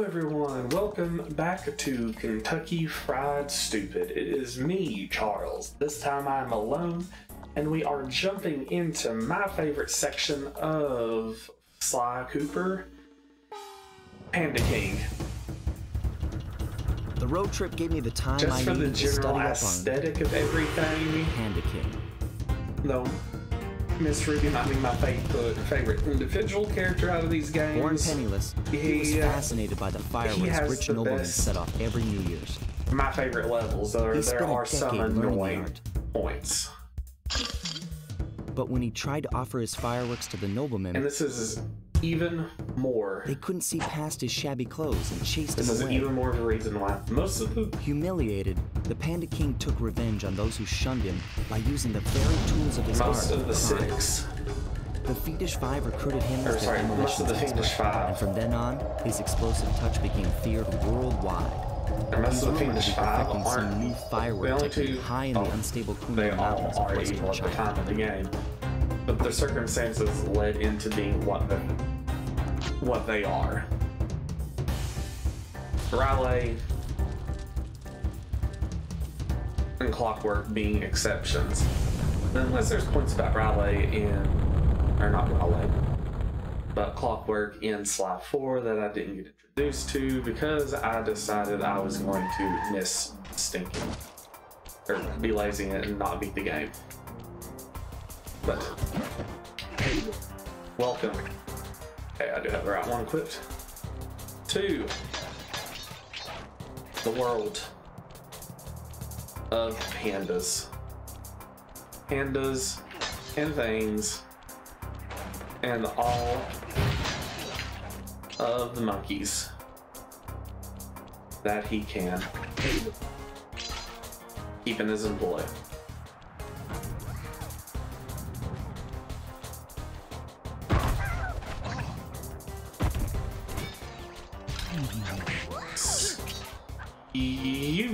Hello everyone, welcome back to Kentucky Fried Stupid. It is me, Charles. This time I'm alone, and we are jumping into my favorite section of Sly Cooper, Panda King. The road trip gave me the time Just I for the needed to study general up on aesthetic of everything, Panda King. though Miss Ruby might be my favorite individual character out of these games. Born penniless, he was fascinated by the fireworks has rich the noblemen best- set off every New Year's. My favorite levels, though, He there spent a are some decade learning the annoying art. points. But when he tried to offer his fireworks to the And noblemen, this is even more. they couldn't see past his shabby clothes and chased This him is away. even more of a reason why most of the Humiliated, the Panda King took revenge on those who shunned him by using the very tools of his art. most of the crime. six, The Fiendish Five recruited him or as their sorry, most demolitions of the expert, Fiendish Five, and from then on, his explosive touch became feared worldwide. and most He's of the rumored to Fiendish be Five perfecting some aren't. new The firework only technique two, high in the unstable they Kunlun all Mountains of are western evil at the China. time of the game, but their circumstances led into being what they are. Raleigh and Clockwork being exceptions. Unless there's points about Raleigh or not Raleigh, but Clockwork in Sly 4 that I didn't get introduced to because I decided I was going to miss stinking, or be lazy and not beat the game. But, hey, welcome. Okay, I do have the right one equipped. To the world of pandas. Pandas and things and all of the monkeys that he can keep in his employ.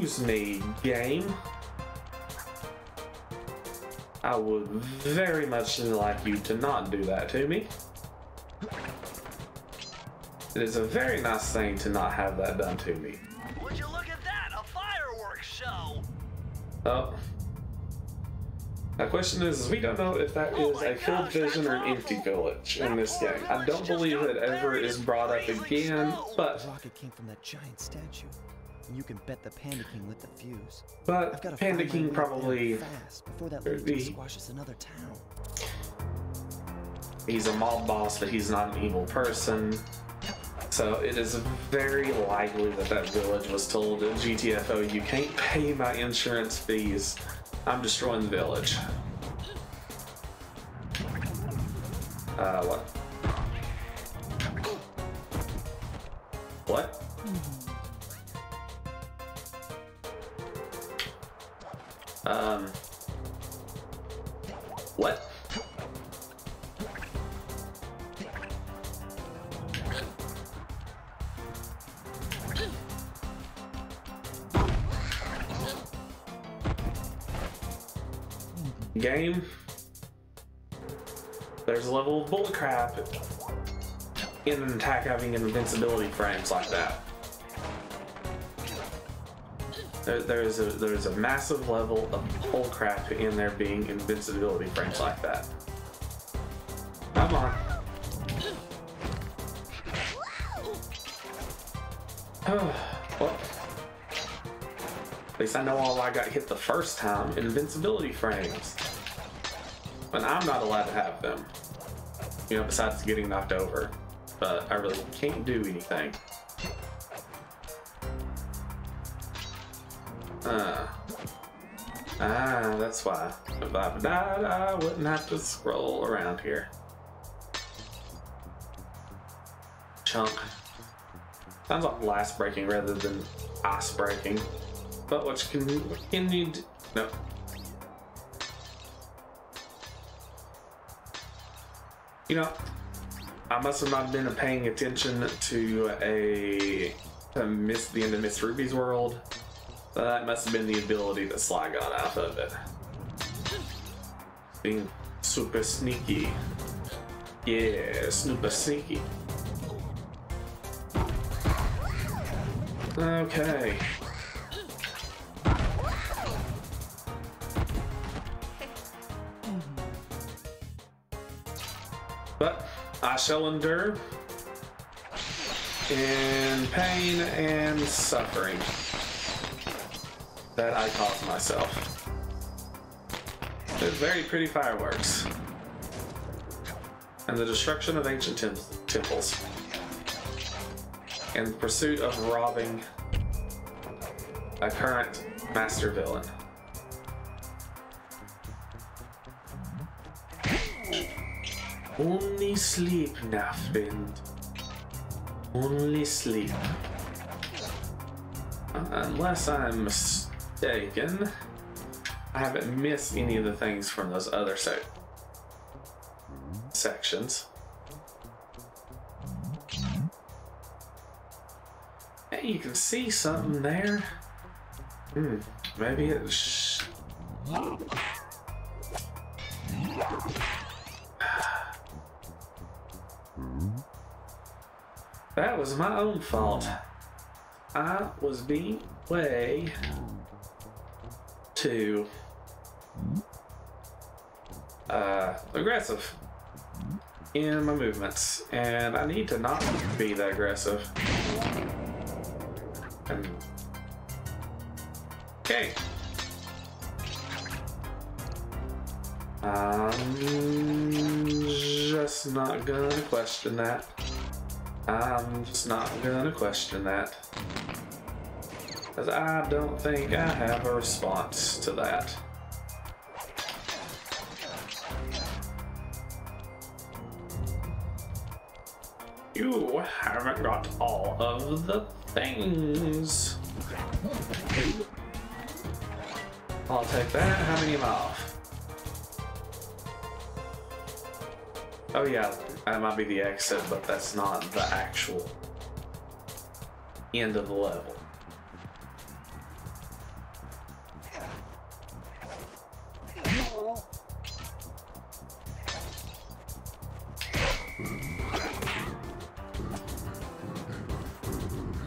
Excuse me, game. I would very much like you to not do that to me. It is a very nice thing to not have that done to me. Would you look at that? A fireworks show! Oh. The question is, we don't know if that is a filled vision or an empty village in this game. I don't believe it ever is brought up again, The but rocket came from that giant statue. And you can bet the Panda King lit the fuse. I've got to Panda find my King way up probably, there fast before that lunatic squashes another town. he's a mob boss, but he's not an evil person. So it is very likely that that village was told in GTFO, you can't pay my insurance fees. I'm destroying the village. What? What? What? Game. There's a level of bullcrap in an attack having invincibility frames like that. There's a massive level of bullcrap in there being invincibility frames like that. Come on. Well, at least I know all I got hit the first time, invincibility frames. But I'm not allowed to have them. You know, besides getting knocked over. But I really can't do anything. That's why. If I died, I wouldn't have to scroll around here. Chunk. Sounds like glass breaking rather than ice breaking. But what can you do? No. You know, I must have not been paying attention to the end of Miss Ruby's world. That must have been the ability that Sly got out of it. Being super sneaky. Yeah, super sneaky. Okay. But I shall endure in pain and suffering that I caused myself. It's very pretty fireworks. And the destruction of ancient temples. In pursuit of robbing a current master villain. Only sleep now, friend. Only sleep. Unless I'm mistaken, I haven't missed any of the things from those other sections. Hey, you can see something there. Maybe it's... That was my own fault. I was being way too aggressive in my movements, and I need to not be that aggressive. Okay. I'm just not gonna question that. I'm just not gonna question that. Because I don't think I have a response to that. You haven't got all of the things. I'll take that. How many am I off? Oh yeah, that might be the exit, but that's not the actual end of the level.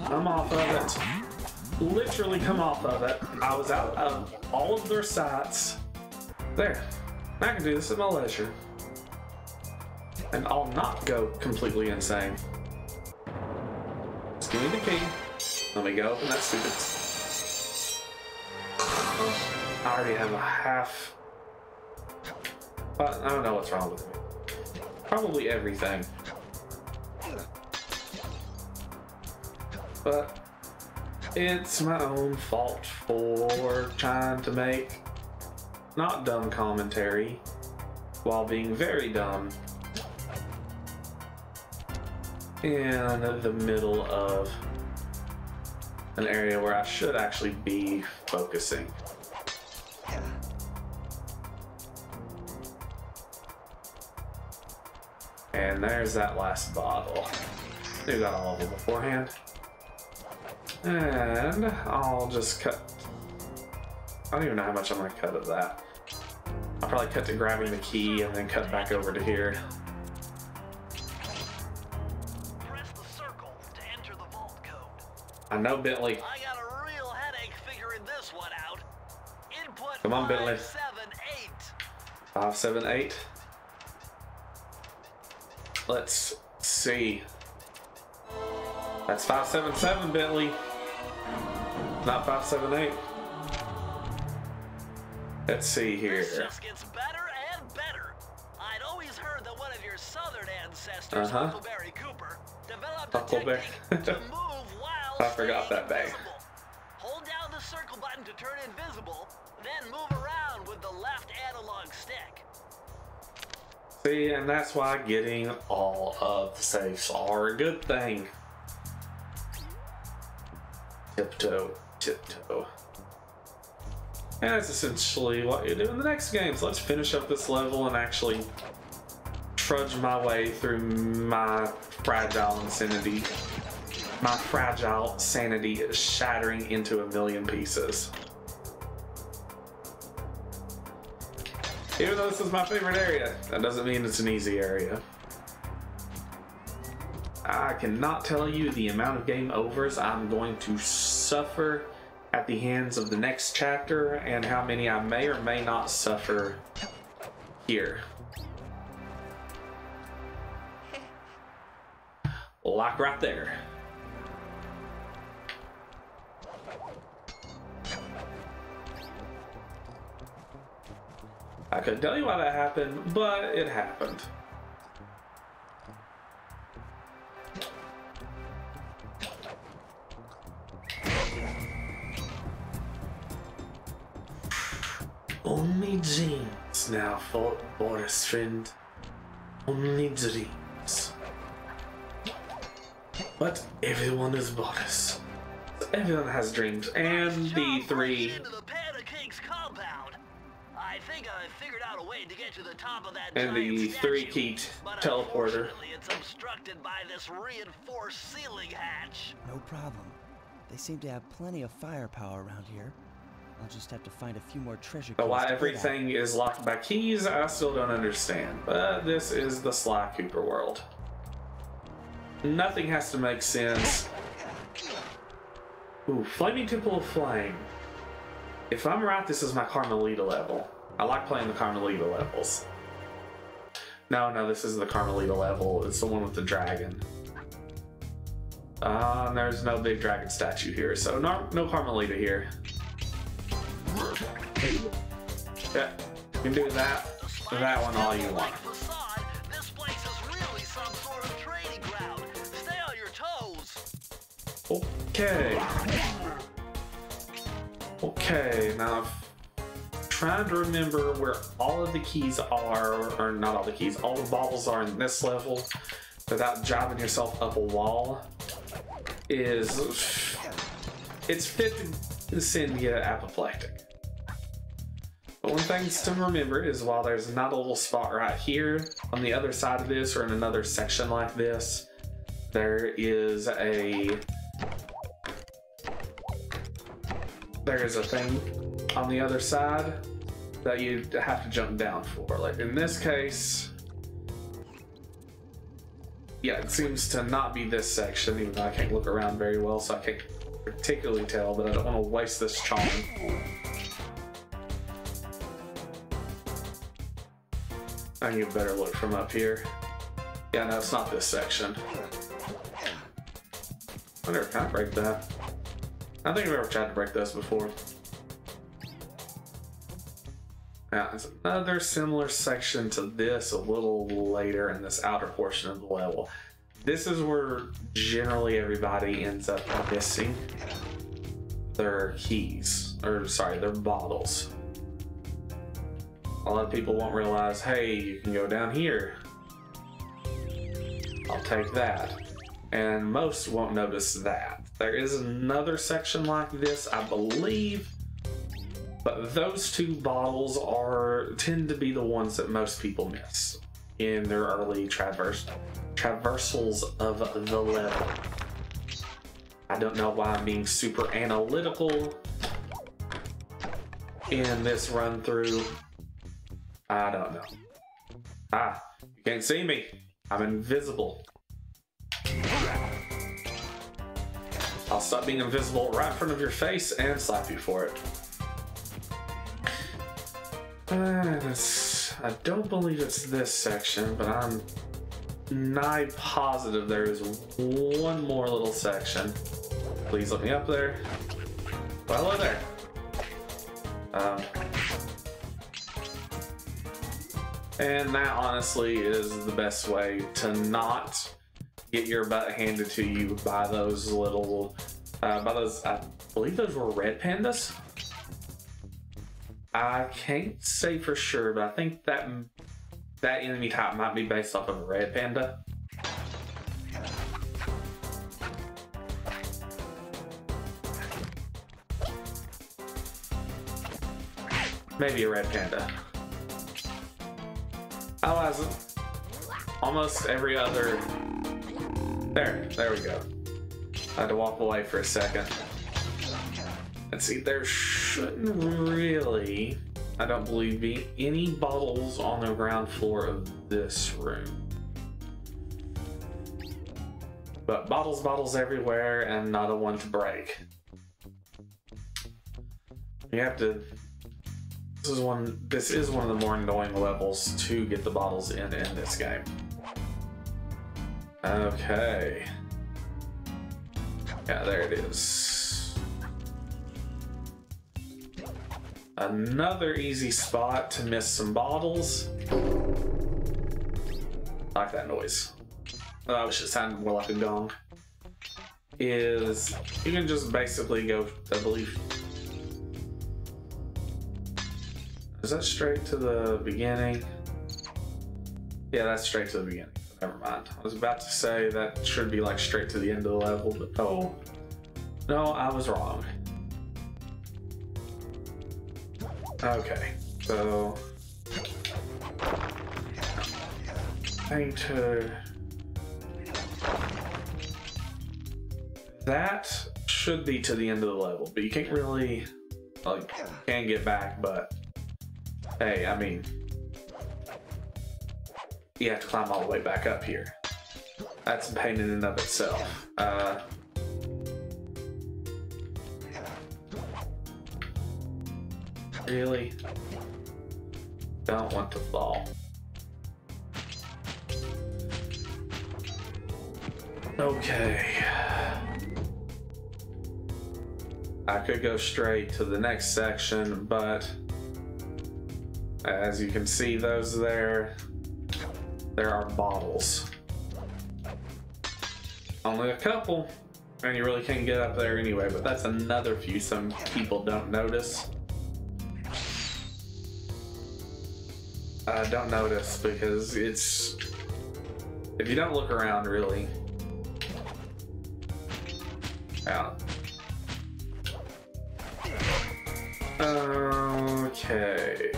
Come off of it. Literally come off of it. I was out of all of their sights. There. I can do this at my leisure. And I'll not go completely insane. Just give me the key. Let me go open that stupid... I already have a half... But I don't know what's wrong with me. Probably everything. But it's my own fault for trying to make not dumb commentary while being very dumb in the middle of an area where I should actually be focusing. And there's that last bottle. Knew got all of them beforehand. And I'll just cut. I don't even know how much I'm gonna cut of that. I'll probably cut to grabbing the key and then cut back over to here. Press the circle to enter the vault code. I know, Bentley. I got a real headache figuring this one out. Input Come on, Bentley. 578. 578. Let's see. That's 577, Bentley. Not 578. Let's see here. This just gets better and better. I'd always heard that one of your southern ancestors, Huckleberry Cooper, developed a technique to move while I forgot staying that bang. invisible. Hold down the circle button to turn invisible, then move around with the left analog stick. See, and that's why getting all of the safes are a good thing. Tiptoe, tiptoe. And that's essentially what you do in the next game. So let's finish up this level and actually trudge my way through my fragile insanity. My fragile sanity is shattering into a million pieces. Even though this is my favorite area, that doesn't mean it's an easy area. I cannot tell you the amount of game overs I'm going to suffer at the hands of the next chapter, and how many I may or may not suffer here. Like right there. I couldn't tell you why that happened, but it happened. Only dreams now, thought Boris, friend. Only dreams. But everyone is Boris. Everyone has dreams, and the three. Into the Panda King's compound. I think I figured out a way to get to the top of that And the giant three-key but teleporter. unfortunately, it's obstructed by this reinforced ceiling hatch. No problem. They seem to have plenty of firepower around here. I'll just have to find a few more treasure But keys why to get everything is locked by keys, I still don't understand. But this is the Sly Cooper world. Nothing has to make sense. Ooh, Flaming Temple of Flame. If I'm right, this is my Carmelita level. I like playing the Carmelita levels. No, this is the Carmelita level. It's the one with the dragon. And there's no big dragon statue here, so no Carmelita here. Yeah, you can do that one all you want. This place is really some sort of trading ground. Stay on your toes. Okay. Okay, now I'm trying to remember where all of the keys are, or not all the keys, all the baubles are in this level without driving yourself up a wall. It's fit to send you apoplectic. But one thing to remember is while there's not a little spot right here, on the other side of this or in another section like this, there is a thing on the other side that you have to jump down for. Like in this case, yeah, it seems to not be this section, even though I can't look around very well, so I can't particularly tell, but I don't want to waste this charm. I need a better look from up here. Yeah, no, it's not this section. I wonder if I can break that. I think I've ever tried to break this before. Yeah, there's another similar section to this a little later in this outer portion of the level. This is where generally everybody ends up missing their keys, or sorry, their bottles. A lot of people won't realize, hey, you can go down here. I'll take that. And most won't notice that. There is another section like this, I believe, but those two bottles tend to be the ones that most people miss in their early traversals of the level. I don't know why I'm being super analytical in this run through. I don't know. Ah, you can't see me. I'm invisible. I'll stop being invisible right in front of your face and slap you for it. I don't believe it's this section, but I'm nigh positive there is one more little section. Please let me up there. Well, hello there. And that honestly is the best way to not get your butt handed to you by those little, I believe those were red pandas? I can't say for sure, but I think that enemy type might be based off of a red panda. Maybe a red panda. Otherwise, almost every other... There we go. I had to walk away for a second. Let's see, there shouldn't really, I don't believe, be any bottles on the ground floor of this room. But bottles everywhere and not a one to break. You have to... This is one of the more annoying levels to get the bottles in this game. Okay. Yeah, there it is. Another easy spot to miss some bottles. I like that noise. I wish it sounded more like a gong. Is you can just basically go, I believe. Is that straight to the beginning? Yeah, that's straight to the beginning. Never mind. I was about to say that should be like straight to the end of the level, but no. No, I was wrong. Okay, so I to that should be to the end of the level, but you can't really like can get back, but hey, I mean you have to climb all the way back up here. That's a pain in and of itself. Really? Don't want to fall. Okay. I could go straight to the next section, but as you can see, those there are bottles. Only a couple, and you really can't get up there anyway, but that's another few some people don't notice. Don't notice because it's, if you don't look around really. Yeah. Okay.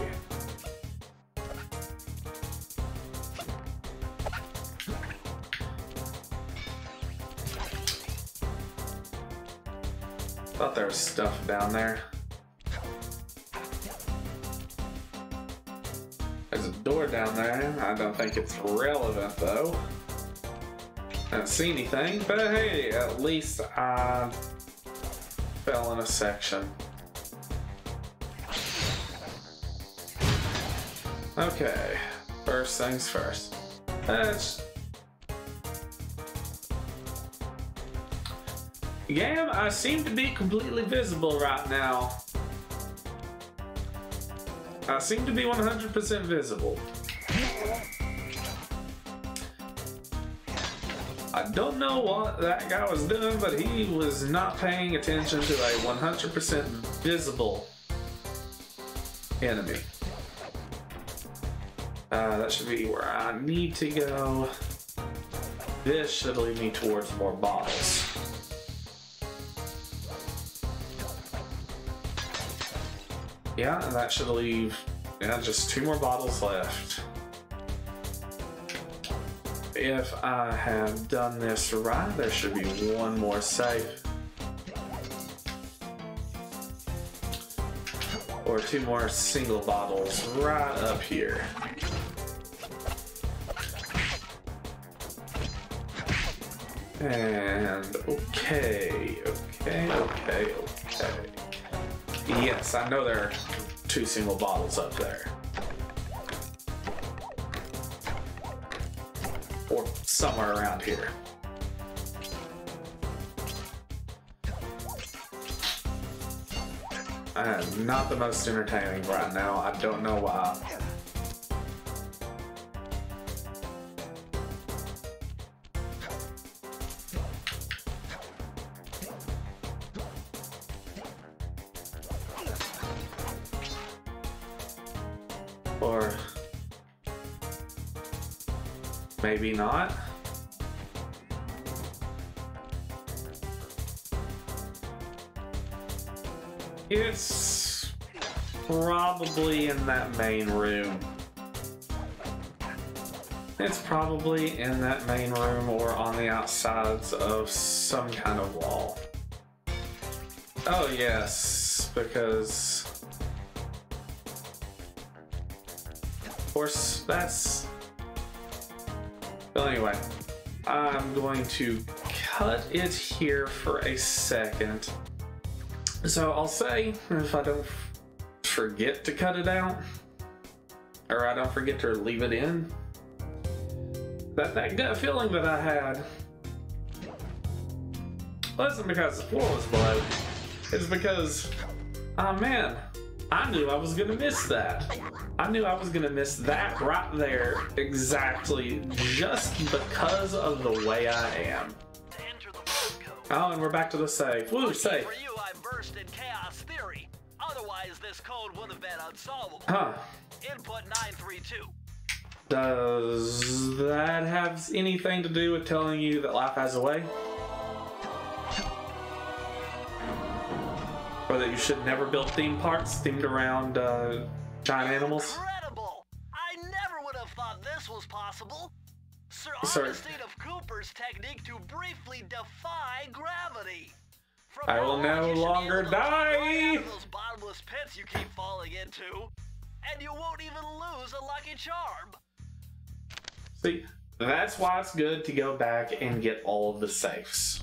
Thought there was stuff down there. There's a door down there. I don't think it's relevant though. I don't see anything, but hey, at least I fell in a section. Okay, first things first. Game, I seem to be completely visible right now. I seem to be 100% visible. I don't know what that guy was doing, but he was not paying attention to a 100% visible enemy. That should be where I need to go. This should lead me towards more bottles. Yeah, and that should leave, just 2 more bottles left. If I have done this right, there should be 1 more safe. Or 2 more single bottles right up here. And okay. Yes, I know there are 2 single bottles up there. Or somewhere around here. I am not the most entertaining right now. I don't know why. Or maybe not. It's probably in that main room. It's probably in that main room or on the outsides of some kind of wall. Oh yes, because of course that's... Well, anyway, I'm going to cut it here for a second. So I'll say, if I don't forget to cut it out, or I don't forget to leave it in, that gut feeling that I had wasn't because the floor was below. It's because, oh man, I knew I was gonna miss that. I knew I was gonna miss that right there exactly just because of the way I am. Oh, and we're back to the safe. Woo, safe. For you, I versed in chaos theory. Otherwise, this code would have been unsolvable. Huh. Input 932. Does that have anything to do with telling you that life has a way? Or that you should never build theme parks themed around giant animals? Incredible! I never would have thought this was possible. Sir Augustine of Cooper's technique to briefly defy gravity. From I will now on, no you should be longer able to look die! right out of those bottomless pits you keep falling into, and you won't even lose a lucky charm. See, that's why it's good to go back and get all of the safes.